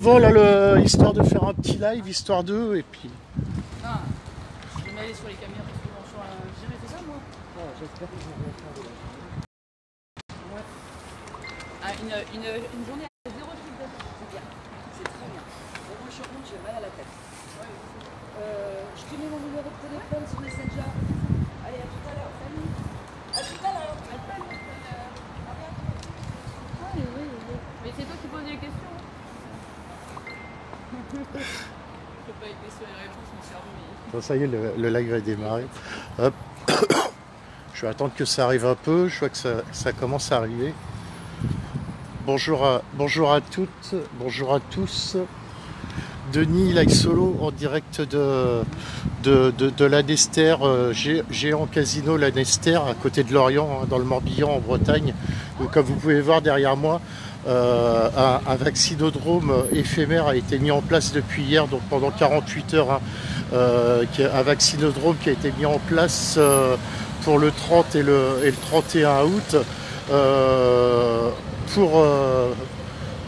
Voilà, histoire de faire un petit live, histoire d'eux, et puis... Ah, je vais m'aller sur les caméras parce que j'ai jamais fait ça moi. Ah, j'espère que je vais faire de la... Ouais. Ah, une journée à 0 chiffre d'affaires, c'est bien. C'est très bien. Bon, moi je suis ronde, j'ai mal à la tête. Je te mets mon numéro de téléphone sur Messenger. Allez, à tout à l'heure, salut. À tout à l'heure. Oui, oui, oui. Mais c'est toi qui poses les questions. Je peux pas être sur les réponses, mon cerveau. Bon, ça y est, le live a démarré. Hop. Je vais attendre que ça arrive un peu. Je vois que ça commence à arriver. Bonjour à toutes, bonjour à tous. Denis Live Solo en direct de l'Anester, Géant Casino l'Anester, à côté de Lorient, hein, dans le Morbihan en Bretagne. Donc, comme vous pouvez voir derrière moi, un vaccinodrome éphémère a été mis en place depuis hier, donc pendant 48 heures. Hein, un vaccinodrome qui a été mis en place pour le 30 et le 31 août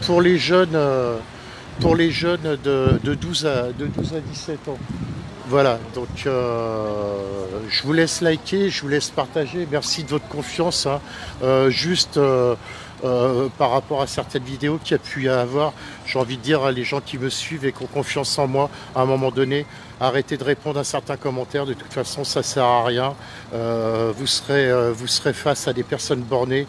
pour les jeunes de 12 à 17 ans. Voilà, donc je vous laisse liker, je vous laisse partager. Merci de votre confiance. Hein. Par rapport à certaines vidéos qu'il y a pu y avoir, j'ai envie de dire à les gens qui me suivent et qui ont confiance en moi, à un moment donné, arrêtez de répondre à certains commentaires. De toute façon, ça ne sert à rien. Vous serez face à des personnes bornées.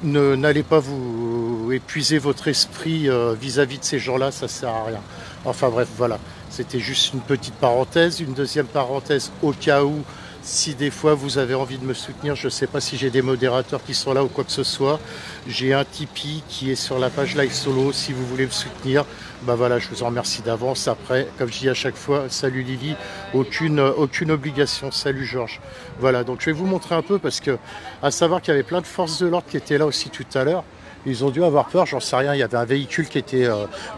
N'allez pas vous épuiser votre esprit vis-à-vis de ces gens-là, ça sert à rien. Enfin bref, voilà. C'était juste une petite parenthèse. Une deuxième parenthèse au cas où, si des fois vous avez envie de me soutenir, je ne sais pas si j'ai des modérateurs qui sont là ou quoi que ce soit. J'ai un Tipeee qui est sur la page Live Solo. Si vous voulez me soutenir, bah voilà, je vous en remercie d'avance. Après, comme je dis à chaque fois, salut Lily, aucune obligation. Salut Georges. Voilà, donc je vais vous montrer un peu parce que, à savoir qu'il y avait plein de forces de l'ordre qui étaient là aussi tout à l'heure. Ils ont dû avoir peur, j'en sais rien. Il y avait un véhicule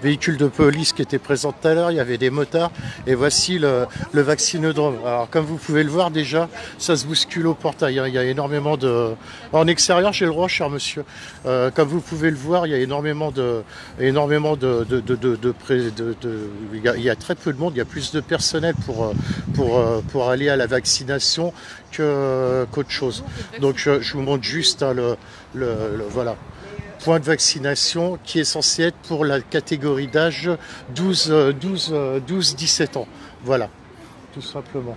véhicule de police qui était présent tout à l'heure. Il y avait des motards. Et voici le vaccinodrome. Alors, comme vous pouvez le voir déjà, ça se bouscule au portail. Hein. Il y a énormément de... En extérieur, j'ai le droit, cher monsieur. Comme vous pouvez le voir, il y a énormément de... Il y a très peu de monde. Il y a plus de personnel pour aller à la vaccination qu'autre chose. Donc, je vous montre juste hein, voilà. Point de vaccination qui est censé être pour la catégorie d'âge 12-17 ans. Voilà, tout simplement.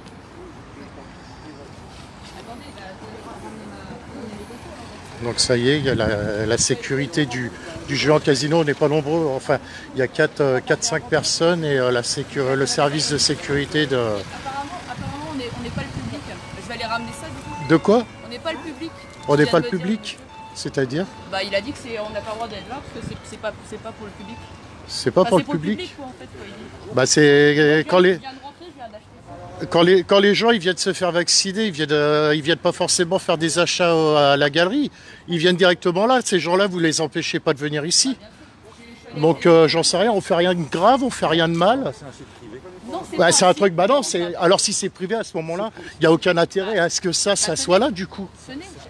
Donc ça y est, il y a la sécurité du Géant Casino. On n'est pas nombreux, enfin il y a 4-5 personnes et le service de sécurité de... Apparemment on n'est pas le public. Je vais aller ramener ça du coup. De quoi? On n'est pas le public. On n'est pas le public? C'est-à-dire? Bah il a dit que on n'a pas le droit d'être là parce que c'est pas pour le public. C'est pas pour le public? Quoi, en fait, quoi, il dit. Bah c'est quand les... Je viens de rentrer, je viens d'acheter ça. Quand les gens ils viennent se faire vacciner, ils viennent pas forcément faire des achats à la galerie. Ils viennent directement là. Ces gens-là, vous les empêchez pas de venir ici. Donc j'en sais rien, on fait rien de grave, on fait rien de mal. Bah, c'est un truc, bah non, alors si c'est privé à ce moment-là, il n'y a aucun intérêt à ce que ça soit là du coup.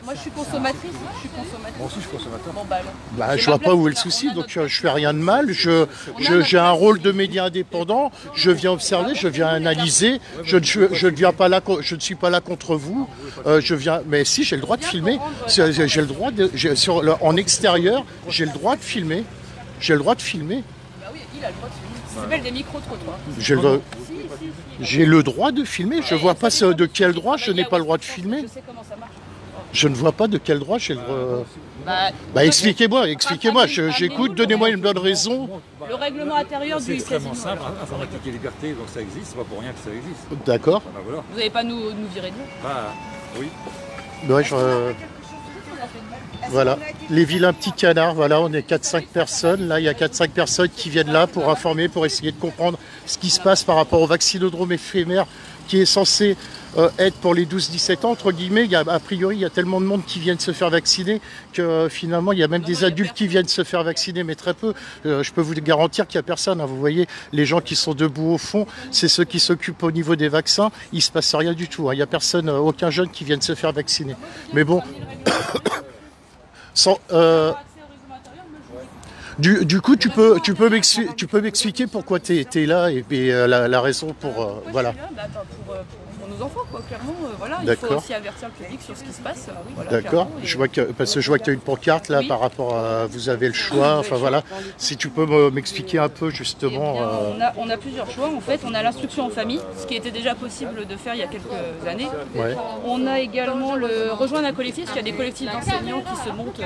Moi je suis consommatrice, Moi aussi je suis consommateur. Bon, bah, bah, je vois pas où est le souci, donc je fais rien de mal, j'ai un rôle de média indépendant, je viens observer, je viens analyser, je ne suis pas là contre vous, mais si j'ai le droit de filmer, j'ai le droit en extérieur, j'ai le droit de filmer, Bah oui, il a le droit de filmer. Ça s'appelle des micro-trottoirs. J'ai le droit de filmer, je vois pas de quel droit je n'ai pas le droit de filmer. Je sais comment ça marche. Je ne vois pas de quel droit j'ai le droit. Bah expliquez-moi, j'écoute, donnez-moi une bonne raison. Le règlement intérieur du casino. C'est extrêmement simple, informatique et liberté, donc ça existe, c'est pas pour rien que ça existe. D'accord. Bah, voilà. Vous n'allez pas nous virer de là? Bah oui. Ouais, voilà, les vilains petits canards, voilà, on est 4-5 personnes, là il y a 4-5 personnes qui viennent là pour informer, pour essayer de comprendre ce qui se passe par rapport au vaccinodrome éphémère qui est censé être pour les 12-17 ans, entre guillemets. A priori, il y a tellement de monde qui viennent se faire vacciner que finalement, il y a même des adultes qui viennent se faire vacciner, mais très peu. Je peux vous garantir qu'il n'y a personne. Hein. Vous voyez, les gens qui sont debout au fond, c'est ceux qui s'occupent au niveau des vaccins. Il ne se passe rien du tout. Hein. Il n'y a personne, aucun jeune qui vienne se faire vacciner. Mais bon... Du coup, tu peux m'expliquer pourquoi tu es là et la raison pour... Pourquoi voilà. je suis là? Bah, attends, pour nos enfants, quoi, clairement. Voilà, il faut D'accord. aussi avertir le public sur ce qui se passe. Voilà, D'accord. clairement, et- Je vois parce que je vois que tu as une pancarte là Oui. par rapport à... Vous avez le choix, enfin voilà. Si tu peux m'expliquer un peu Eh justement... bien, on a plusieurs choix en fait. On a l'instruction en famille, ce qui était déjà possible de faire il y a quelques années. Ouais. On a également le rejoindre un collectif, parce qu'il y a des collectifs d'enseignants qui se montent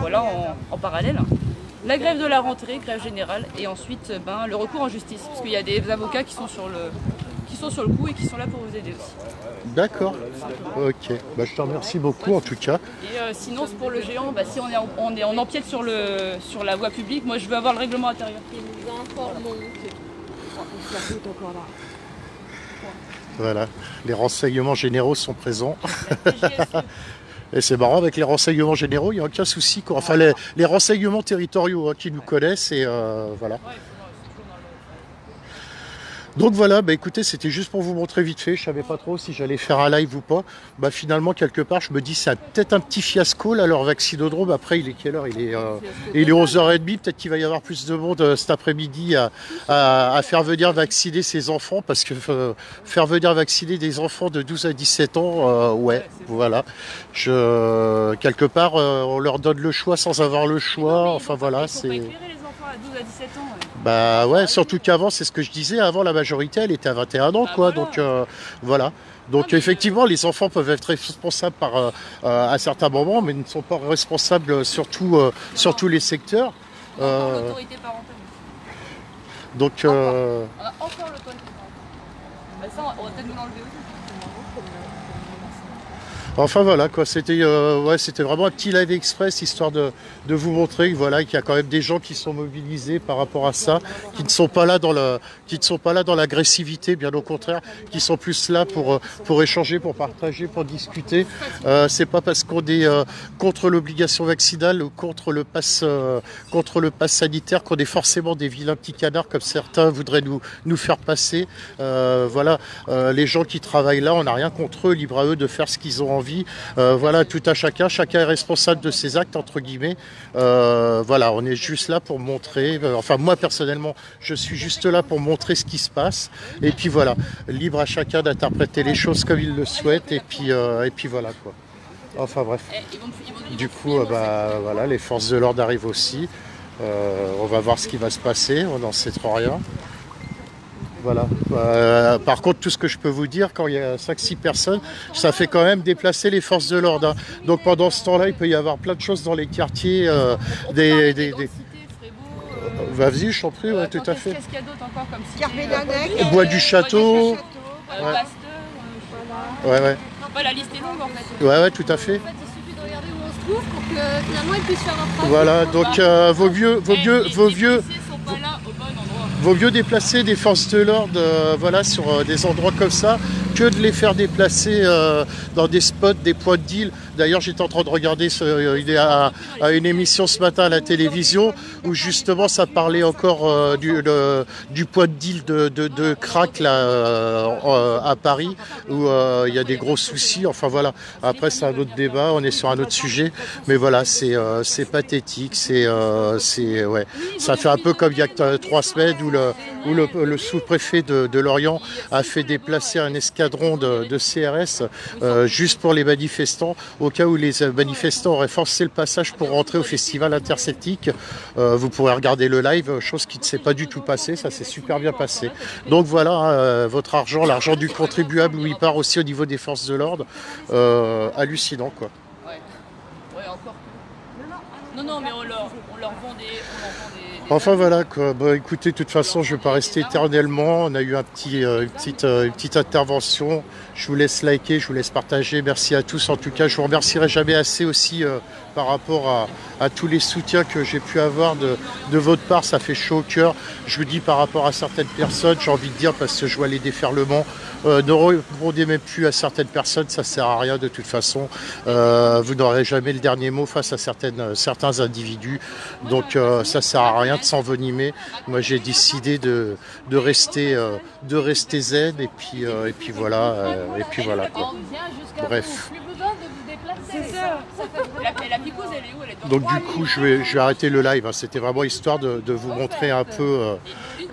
voilà, en parallèle. La grève de la rentrée, grève générale, et ensuite le recours en justice, parce qu'il y a des avocats qui sont sur le coup et qui sont là pour vous aider aussi. D'accord. Ok. Bah, je te remercie beaucoup en tout cas. Et sinon, c'est pour le géant, si on empiète sur la voie publique, moi je veux avoir le règlement intérieur. Voilà. Les renseignements généraux sont présents. Et c'est marrant, avec les renseignements généraux, il n'y a aucun souci, quoi. Enfin, les renseignements territoriaux qui nous connaissent, et voilà. Donc voilà, bah écoutez, c'était juste pour vous montrer vite fait. Je savais pas trop si j'allais faire un live ou pas. Bah finalement, quelque part, je me dis c'est peut-être un petit fiasco là, leur vaccinodrome. Après, il est quelle heure? Il est 11h30. Peut-être qu'il va y avoir plus de monde cet après-midi à faire venir vacciner ses enfants, parce que faire venir vacciner des enfants de 12 à 17 ans, ouais, voilà. Quelque part, on leur donne le choix sans avoir le choix. Enfin voilà, c'est... 12 à 17 ans. Bah ouais, surtout qu'avant, c'est ce que je disais, avant la majorité, elle était à 21 ans, quoi, donc voilà. Donc effectivement, les enfants peuvent être responsables à certains moments, mais ne sont pas responsables sur tous les secteurs. L'autorité parentale. Donc... On a encore l'autorité parentale. Ça, on va peut-être nous l'enlever aussi. Enfin voilà quoi, c'était vraiment un petit live express histoire de vous montrer voilà, qu'il y a quand même des gens qui sont mobilisés par rapport à ça, qui ne sont pas là dans l'agressivité, bien au contraire, qui sont plus là pour échanger, pour partager, pour discuter. C'est pas parce qu'on est contre l'obligation vaccinale ou contre le pass sanitaire qu'on est forcément des vilains petits canards comme certains voudraient nous faire passer. Voilà, les gens qui travaillent là, on n'a rien contre eux, libre à eux de faire ce qu'ils ont envie. Voilà, tout à chacun est responsable de ses actes entre guillemets. Voilà, on est juste là pour montrer, enfin moi personnellement je suis juste là pour montrer ce qui se passe, et puis voilà, libre à chacun d'interpréter les choses comme il le souhaite, et puis voilà quoi. Enfin bref, du coup voilà, les forces de l'ordre arrivent aussi, on va voir ce qui va se passer, on n'en sait trop rien. Voilà. Par contre, tout ce que je peux vous dire, quand il y a 5-6 personnes, ça fait quand même déplacer les forces de l'ordre. Hein. Donc pendant ce temps-là, il peut y avoir plein de choses dans les quartiers. Vas-y, je t'en prie, ouais, tout à fait. Qu'est-ce qu'il y a d'autre encore comme cité? Bois du Château. Pasteur, Ouais. la liste est longue en fait. Ouais, tout à fait. En fait, il suffit de regarder où on se trouve pour que finalement ils puissent faire leur travail. Voilà, donc vaut mieux déplacer des forces de l'ordre voilà, sur des endroits comme ça que de les faire déplacer dans des spots, des points de deal. D'ailleurs, j'étais en train de regarder à une émission ce matin à la télévision où justement ça parlait encore du point de deal de crack là, à Paris, où il y a des gros soucis. Enfin voilà, après c'est un autre débat, on est sur un autre sujet. Mais voilà, c'est pathétique. Ouais. Ça fait un peu comme il y a 3 semaines où le sous-préfet de Lorient a fait déplacer un escadron de CRS juste pour les manifestants, au cas où les manifestants auraient forcé le passage pour rentrer au festival interceltique. Vous pourrez regarder le live, chose qui ne s'est pas du tout passée, ça s'est super bien passé. Donc voilà, votre argent, l'argent du contribuable, où il part aussi au niveau des forces de l'ordre, hallucinant quoi. Ouais, encore. Non, mais on leur vend des... Enfin voilà quoi. Bah, écoutez, de toute façon, je ne vais pas rester éternellement. On a eu une petite intervention. Je vous laisse liker, je vous laisse partager. Merci à tous. En tout cas, je vous remercierai jamais assez aussi par rapport à tous les soutiens que j'ai pu avoir de votre part. Ça fait chaud au cœur. Je vous dis par rapport à certaines personnes, j'ai envie de dire, parce que je vois les déferlements, ne répondez même plus à certaines personnes, ça sert à rien de toute façon. Vous n'aurez jamais le dernier mot face à certains individus. Donc ça sert à rien de s'envenimer. Moi j'ai décidé de rester zen, et puis voilà quoi. Bref. Plus besoin de vous déplacer. C'est ça. La picouse, elle Donc du coup, je vais arrêter le live. Hein. C'était vraiment histoire de vous montrer un peu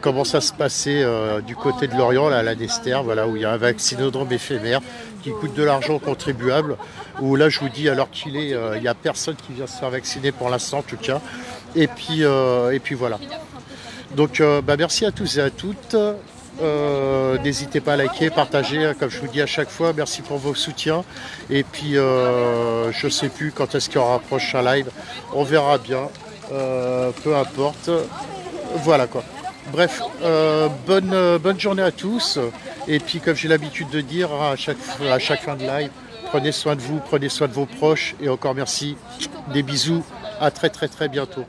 comment ça se passait du côté de Lorient, là, à la Nester, voilà, où il y a un vaccinodrome éphémère qui coûte de l'argent aux contribuables. Où là, je vous dis, alors qu'il est, il n'y a personne qui vient se faire vacciner pour l'instant, en tout cas. Et puis voilà. Donc, merci à tous et à toutes. N'hésitez pas à liker, partager, comme je vous dis à chaque fois. Merci pour vos soutiens. Et puis, je ne sais plus quand est-ce qu'il y aura un prochain live. On verra bien. Peu importe. Voilà quoi. Bref, bonne journée à tous. Et puis, comme j'ai l'habitude de dire à chaque fin de live, prenez soin de vous, prenez soin de vos proches. Et encore merci. Des bisous. À très très très bientôt.